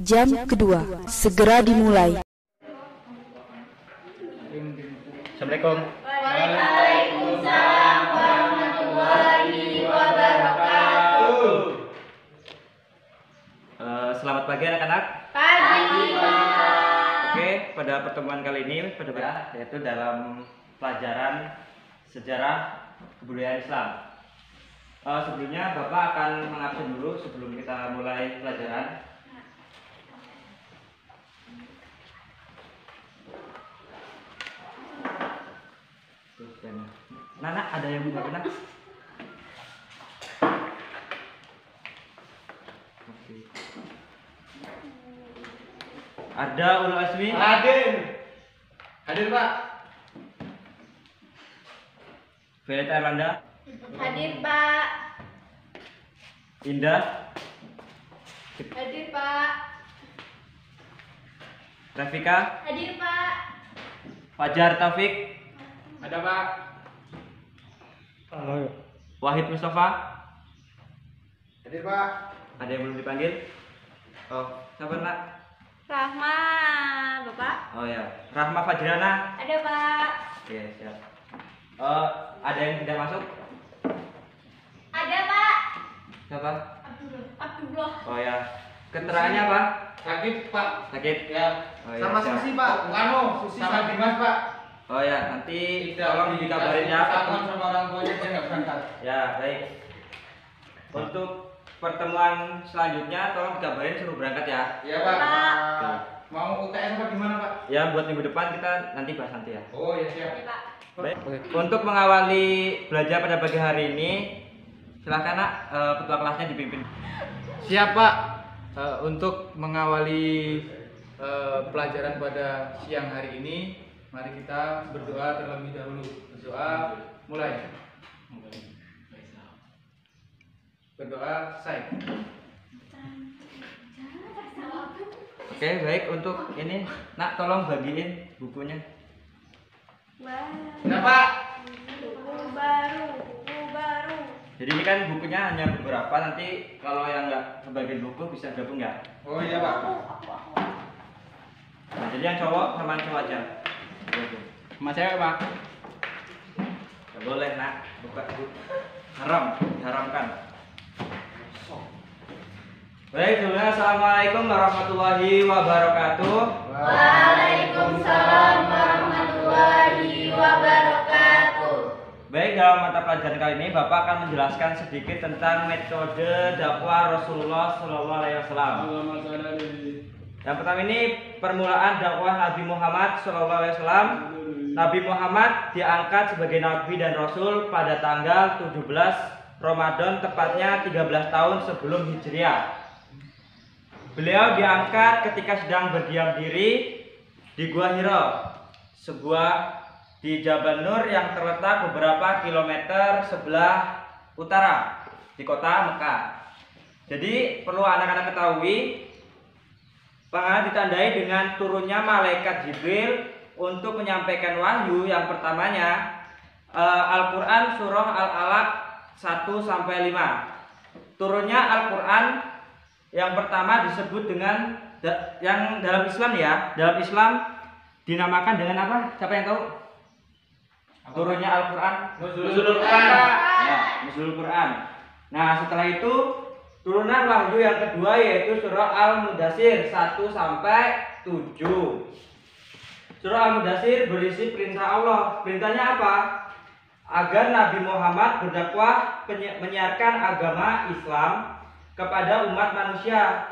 Jam kedua segera dimulai. Assalamualaikum. Waalaikumsalam warahmatullahi wabarakatuh. Selamat pagi anak-anak. Pagi, Pak. Oke, pada pertemuan kali ini yaitu dalam pelajaran sejarah kebudayaan Islam. Sebelumnya Bapak akan mengabsen dulu sebelum kita mulai pelajaran. Nana, ada yang buka benar? Oke. Ada Ulul Azmi? Hadir. Hadir, Pak. Violeta Erlanda? Hadir, Pak. Indah? Hadir, Pak. Rafika? Hadir, Pak. Fajar Taufik? Ada, Pak. Wahid Mustafa? Hadir, Pak. Ada yang belum dipanggil? Oh, siapa nak? Rahma, Bapak. Oh ya, Rahma Fajrana? Ada, Pak. Oke, siap. Ada yang tidak masuk? Ada, Pak. Siapa? Abdullah. Oh ya, keterangannya apa? Sakit, Pak. Sakit? Ya. Oh, ya, Sama siap. Susi, Pak. Ngano, Susi sama Dimas, Pak. Oh ya, nanti tolong dikabarin ya. Sama orang tuanya dia nggak berangkat. Ya, baik. Untuk pertemuan selanjutnya tolong dikabarin suruh berangkat ya. Iya, Pak. Oke. Mau UTS apa gimana, Pak? Ya, buat minggu depan kita nanti bahas nanti ya. Oh, ya siap. Pak. Baik. Untuk mengawali belajar pada pagi hari ini, silakan nak, ketua kelasnya dipimpin. Siap, Pak. Untuk mengawali pelajaran pada siang hari ini, mari kita berdoa terlebih dahulu. Berdoa mulai. Berdoa selesai. Oke, baik. Untuk ini, nak tolong bagiin bukunya. Nah, Pak. Buku baru. Jadi ini kan bukunya hanya beberapa, nanti kalau yang nggak kebagian buku bisa gabung ya. Oh iya, Pak. Nah, jadi yang cowok sama yang cowok aja. Sama cewek, Pak. Nggak boleh nak, buka buku. Haramkan. Baik, sebelumnya assalamualaikum warahmatullahi wabarakatuh. Waalaikumsalam warahmatullahi wabarakatuh. Baik, dalam mata pelajaran kali ini Bapak akan menjelaskan sedikit tentang metode dakwah Rasulullah Shallallahu Alaihi Wasallam. Yang pertama ini permulaan dakwah Nabi Muhammad Shallallahu Alaihi Wasallam. Nabi Muhammad diangkat sebagai Nabi dan Rasul pada tanggal 17 Ramadan, tepatnya 13 tahun sebelum Hijriah. Beliau diangkat ketika sedang berdiam diri di Gua Hira, sebuah di Jabal Nur yang terletak beberapa kilometer sebelah utara di kota Mekah. Jadi perlu anak-anak ketahui, pengalaman ditandai dengan turunnya malaikat Jibril untuk menyampaikan wahyu. Yang pertamanya Al-Quran surah Al-Alaq 1-5. Turunnya Al-Quran yang pertama disebut dengan yang dalam Islam ya, dalam Islam dinamakan dengan apa? Siapa yang tahu? Turunnya Al-Quran, Nuzulul Quran. ya, Nuzulul Quran. Nah, setelah itu turunan wahyu yang kedua yaitu surah Al-Mudatsir 1-7. Surah Al-Mudatsir berisi perintah Allah. Perintahnya apa? Agar Nabi Muhammad berdakwah menyiarkan agama Islam kepada umat manusia.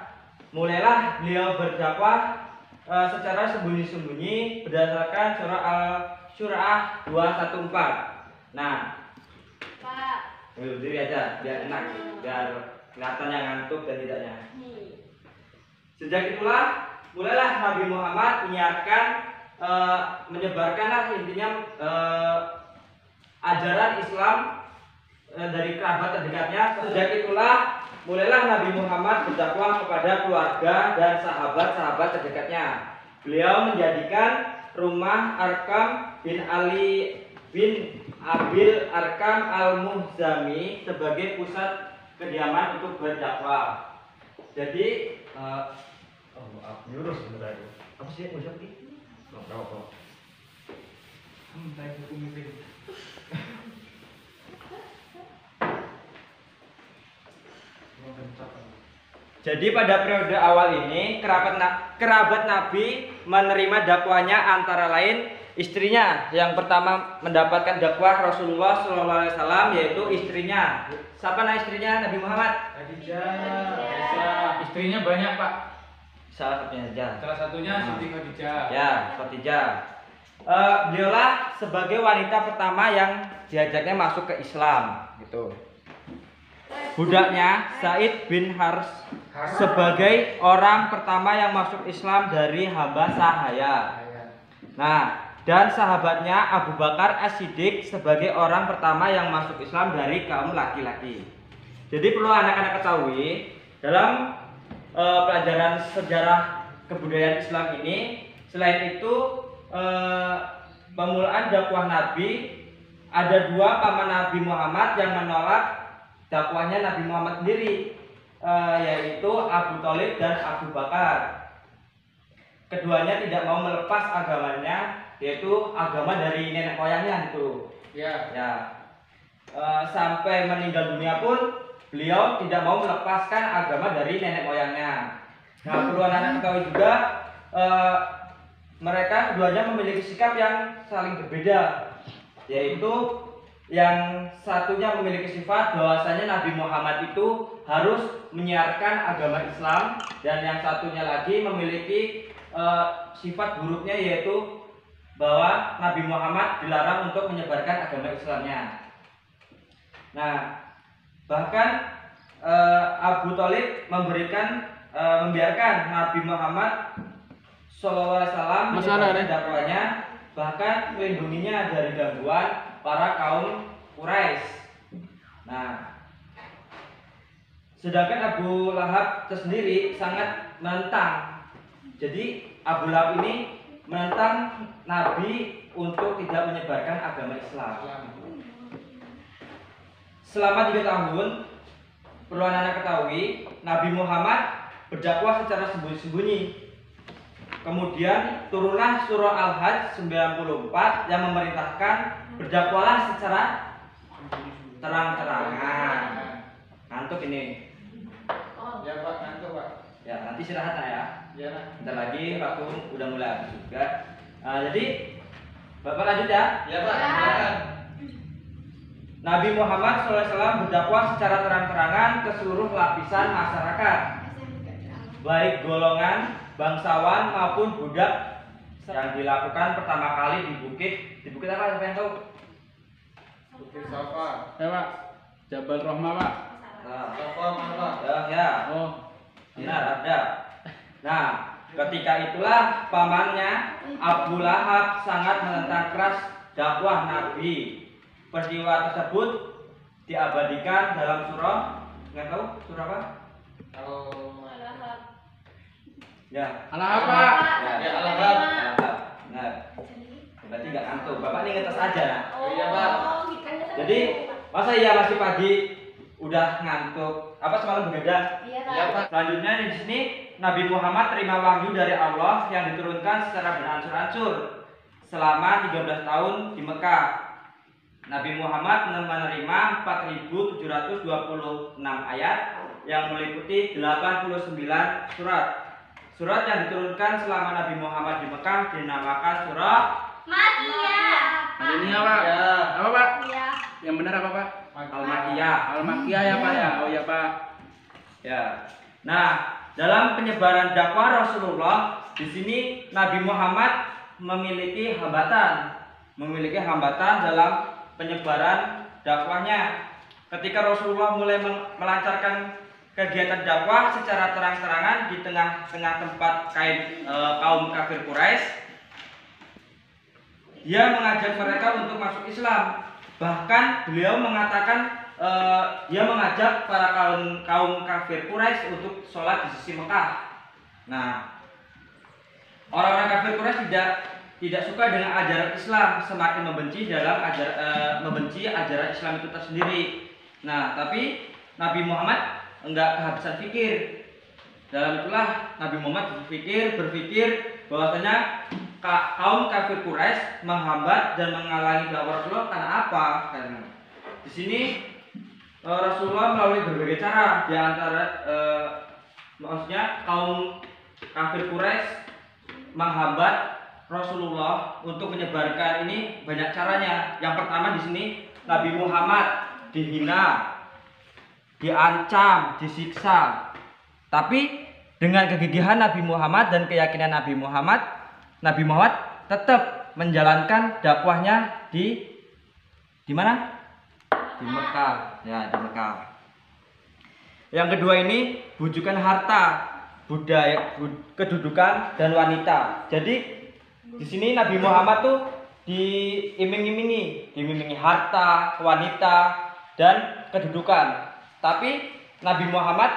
Mulailah beliau berdakwah secara sembunyi-sembunyi berdasarkan surah Al-Syurah 214. Nah, Pak. berdiri aja biar enak, biar kelihatan yang ngantuk dan tidaknya. Sejak itulah mulailah Nabi Muhammad menyiarkan, menyebarkanlah intinya ajaran Islam dari kerabat terdekatnya. Sejak itulah mulailah Nabi Muhammad berdakwah kepada keluarga dan sahabat-sahabat terdekatnya. Beliau menjadikan rumah Arkam bin Ali bin Abil Arkam Al-Muhzami sebagai pusat kediaman untuk berdakwah. Jadi Oh, maaf, nyurus sebenarnya. Apa sih yang ucap ini? Nggak tahu kok. Saya buku mimpin. Jadi pada periode awal ini kerabat Nabi menerima dakwahnya antara lain istrinya. Yang pertama mendapatkan dakwah Rasulullah SAW yaitu istrinya. Siapa nama istrinya Nabi Muhammad? Khadijah. Istrinya banyak, Pak. Salah satunya saja. Salah satunya Siti Khadijah. Ya, Khadijah. Beliaulah sebagai wanita pertama yang diajaknya masuk ke Islam, gitu. Budaknya Said bin Hars sebagai orang pertama yang masuk Islam dari hamba sahaya. Nah, dan sahabatnya Abu Bakar As-Siddiq sebagai orang pertama yang masuk Islam dari kaum laki-laki. Jadi perlu anak-anak ketahui dalam pelajaran sejarah kebudayaan Islam ini, selain itu pemulaan dakwah Nabi, ada dua paman Nabi Muhammad yang menolak dakwahnya Nabi Muhammad sendiri, yaitu Abu Thalib dan Abu Bakar. Keduanya tidak mau melepas agamanya, yaitu agama dari nenek moyangnya itu. Ya. Sampai meninggal dunia pun beliau tidak mau melepaskan agama dari nenek moyangnya. Nah, perlu anak-anak ketahui juga, mereka keduanya memiliki sikap yang saling berbeda, yaitu yang satunya memiliki sifat bahwasanya Nabi Muhammad itu harus menyiarkan agama Islam, dan yang satunya lagi memiliki sifat buruknya, yaitu bahwa Nabi Muhammad dilarang untuk menyebarkan agama Islamnya. Nah, bahkan Abu Thalib membiarkan Nabi Muhammad SAW menyebarkan dakwahnya, bahkan melindunginya dari gangguan para kaum Quraisy. Nah, sedangkan Abu Lahab tersendiri sangat menentang. Jadi Abu Lahab ini menentang Nabi untuk tidak menyebarkan agama Islam. Selama 3 tahun, perlu anak-anak ketahui, Nabi Muhammad berdakwah secara sembunyi-sembunyi. Kemudian turunlah surah Al-Hajj 94 yang memerintahkan berdakwalah secara terang-terangan. Ngantuk ini. Ya, Pak, ngantuk, Pak. Ya, nanti istirahat ya. Ya, nah. Bentar lagi waktu udah mulai habis juga. Jadi Bapak lanjut ya. Ya, Pak. Silakan. Nabi Muhammad SAW berdakwah secara terang-terangan ke seluruh lapisan masyarakat, baik golongan bangsawan maupun budak, yang dilakukan pertama kali di bukit apa, siapa yang tahu? Bukit Safa. Ya, Pak. Jabal Rahmah, Pak. Nah, Safa mana, Pak? ya, Oh, benar ada. Nah, ketika itulah pamannya Abu Lahab sangat menentang keras dakwah Nabi. Peristiwa tersebut diabadikan dalam surah, nggak tahu surah apa? Ya. Al-Lahab, Pak. Ya, Al-Lahab. Nah, berarti nggak ngantuk. Bapak ini ngetes aja. Nah. Iya, Pak. Jadi masa iya masih pagi udah ngantuk? Apa semalam begadang? Iya, Pak. Selanjutnya di sini Nabi Muhammad terima wahyu dari Allah yang diturunkan secara beransur-ansur selama 13 tahun di Mekah. Nabi Muhammad menerima 4.726 ayat yang meliputi 89 surat. Surat yang diturunkan selama Nabi Muhammad di Mekah dinamakan surah Madaniyah, Pak. Ya. Apa, Pak? Iya. Yang benar apa, Pak? Al-Makkiyah. Al-Makkiyah ya, Pak ya. Oh ya, Pak. Ya. Nah, dalam penyebaran dakwah Rasulullah di sini Nabi Muhammad memiliki hambatan dalam penyebaran dakwahnya. Ketika Rasulullah mulai melancarkan kegiatan dakwah secara terang-terangan di tengah-tengah tempat kaum kafir Quraisy, dia mengajak mereka untuk masuk Islam. Bahkan beliau mengatakan dia mengajak para kaum kafir Quraisy untuk sholat di sisi Mekah. Nah, orang-orang kafir Quraisy tidak suka dengan ajaran Islam, semakin membenci ajaran Islam itu tersendiri. Nah, tapi Nabi Muhammad enggak kehabisan pikir. Dalam itulah Nabi Muhammad berpikir bahwasanya kaum kafir Quraisy menghambat dan menghalangi dakwah Rasulullah karena apa? Karena di sini Rasulullah melalui berbagai cara, di antara maksudnya kaum kafir Quraisy menghambat Rasulullah untuk menyebarkan ini banyak caranya. Yang pertama di sini Nabi Muhammad dihina, diancam, disiksa. Tapi dengan kegigihan Nabi Muhammad dan keyakinan Nabi Muhammad tetap menjalankan dakwahnya di mana? Di Mekah, ya di Mekah. Yang kedua ini bujukan harta, budaya, kedudukan dan wanita. Jadi di sini Nabi Muhammad tuh diiming-imingi harta, wanita dan kedudukan. Tapi Nabi Muhammad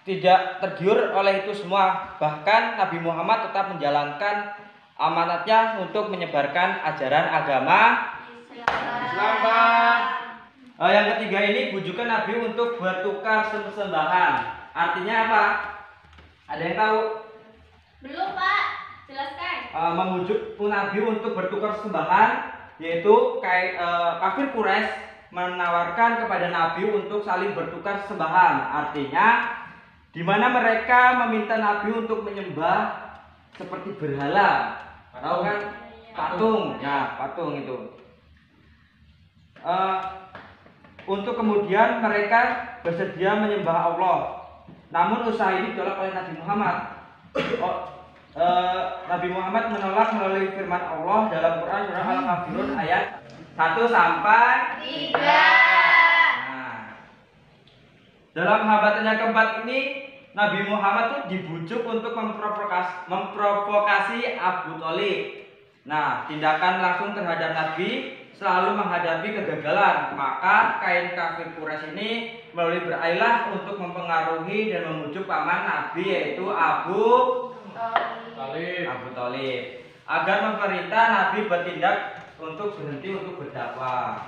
tidak tergiur oleh itu semua. Bahkan Nabi Muhammad tetap menjalankan amanatnya untuk menyebarkan ajaran agama Islam. Yang ketiga ini bujukan Nabi untuk bertukar sembahan. Artinya apa? Ada yang tahu? Belum, Pak. Jelaskan. Membujuk Nabi untuk bertukar sembahan, yaitu kafir Quraisy menawarkan kepada Nabi untuk saling bertukar sembahan. Artinya di mana mereka meminta Nabi untuk menyembah seperti berhala. Tahu kan? Patung. Ya, patung itu. Untuk kemudian mereka bersedia menyembah Allah. Namun usaha ini ditolak oleh Nabi Muhammad. Nabi Muhammad menolak melalui firman Allah dalam Quran surah Al-Kafirun ayat 1 sampai 3. Nah, dalam hambatannya keempat ini Nabi Muhammad tuh dibujuk untuk memprovokasi Abu Thalib. Nah, tindakan langsung terhadap Nabi selalu menghadapi kegagalan. Maka kain kafir Quraisy ini melalui berailah untuk mempengaruhi dan membujuk paman Nabi, yaitu Abu Thalib, agar memerintah Nabi bertindak untuk berhenti untuk berdakwah.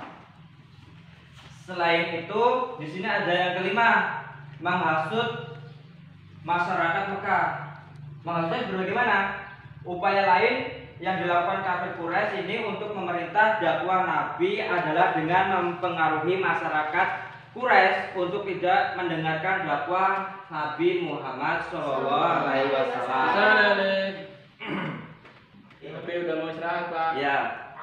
Selain itu, di sini ada yang kelima, menghasut masyarakat Mekah. Menghasutnya bagaimana? Upaya lain yang dilakukan kafir Quraisy ini untuk memerintah dakwah Nabi adalah dengan mempengaruhi masyarakat Quraisy untuk tidak mendengarkan dakwah Nabi Muhammad SAW. Tapi udah mau istirahat, Pak. Ya,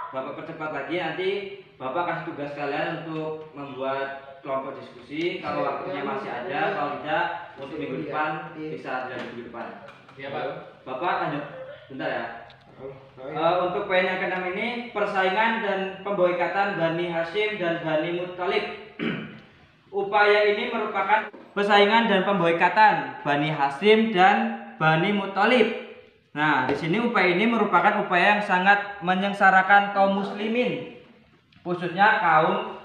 Bapak percepat lagi, nanti Bapak kasih tugas kalian untuk membuat kelompok diskusi. Kalau waktunya masih ada, kalau tidak untuk minggu depan bisa ada minggu depan. Iya, Pak. Bapak lanjut, bentar ya. Untuk poin yang keenam ini persaingan dan pemboikatan Bani Hashim dan Bani Muthalib. Upaya ini merupakan persaingan dan pemboikatan Bani Hashim dan Bani Muthalib. Nah, di sini upaya ini merupakan upaya yang sangat menyengsarakan kaum muslimin, khususnya kaum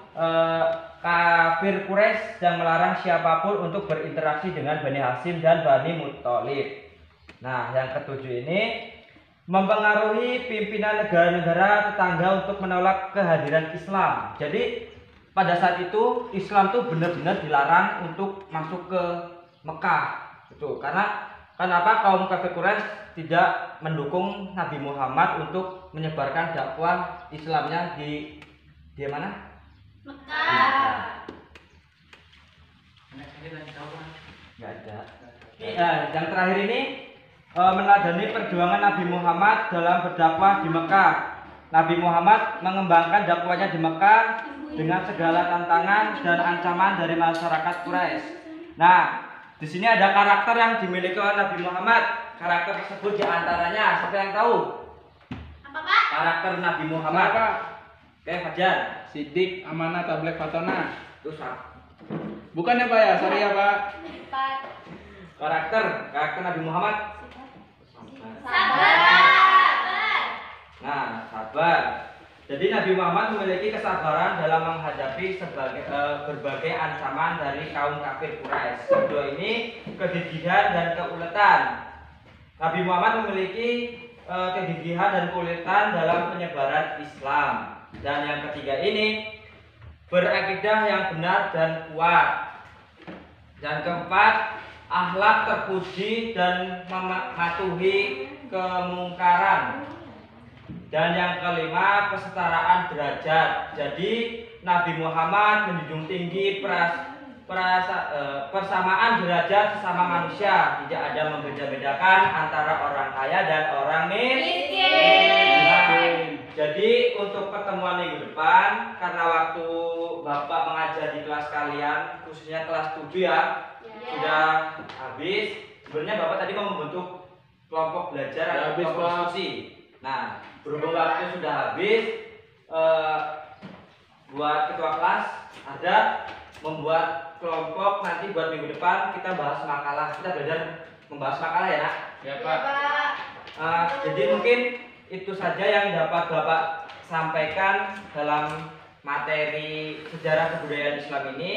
kafir Quraisy yang melarang siapapun untuk berinteraksi dengan Bani Hashim dan Bani Muthalib. Nah, yang ketujuh ini mempengaruhi pimpinan negara-negara tetangga untuk menolak kehadiran Islam. Jadi pada saat itu Islam tuh benar-benar dilarang untuk masuk ke Mekah. Itu karena kenapa kaum kafir Quraisy tidak mendukung Nabi Muhammad untuk menyebarkan dakwah Islamnya di mana? Mekah. Nggak ada. Yang terakhir ini meneladani perjuangan Nabi Muhammad dalam berdakwah di Mekah. Nabi Muhammad mengembangkan dakwahnya di Mekah dengan segala tantangan dan ancaman dari masyarakat Quraisy. Nah, di sini ada karakter yang dimiliki oleh Nabi Muhammad. Karakter tersebut diantaranya, siapa yang tahu? Apa, Pak? Karakter Nabi Muhammad. Pak. Oke, Fajar. Sidik, amanah, tablek, fatona. Itu Bukan ya, Pak ya? Sorry ya, Pak. karakter Nabi Muhammad. Sabar. Nah, sabar. Jadi Nabi Muhammad memiliki kesabaran dalam menghadapi berbagai ancaman dari kaum kafir Quraisy. Kedua ini kegigihan dan keuletan. Nabi Muhammad memiliki kegigihan dan keuletan dalam penyebaran Islam. Dan yang ketiga ini berakidah yang benar dan kuat. Dan keempat, akhlak terpuji dan mematuhi kemungkaran. Dan yang kelima, kesetaraan derajat. Jadi Nabi Muhammad menjunjung tinggi persamaan derajat sesama manusia, tidak ada membeda-bedakan antara orang kaya dan orang miskin. Nah, jadi untuk pertemuan minggu depan, karena waktu Bapak mengajar di kelas kalian, khususnya kelas 7 ya, sudah habis. Sebenarnya Bapak tadi mau membentuk kelompok belajar atau kelompok diskusi. Nah, berhubung waktu sudah habis, buat ketua kelas ada membuat kelompok nanti buat minggu depan kita bahas makalah. Kita belajar membahas makalah ya, Nak? Ya, Pak. Jadi mungkin itu saja yang dapat Bapak sampaikan dalam materi sejarah kebudayaan Islam ini.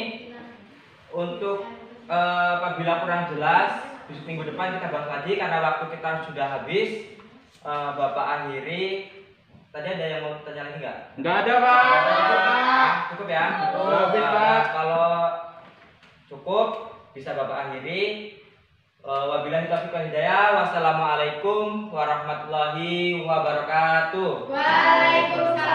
Untuk apabila kurang jelas, minggu depan kita bahas lagi karena waktu kita sudah habis. Bapak akhiri. Tadi ada yang mau tanya lagi nggak? Nggak ada, Pak. Cukup ya? Habis, Pak. Kalau cukup bisa Bapak akhiri. Wabillahi taufiq wal hidayah. Wassalamualaikum warahmatullahi wabarakatuh. Waalaikumsalam.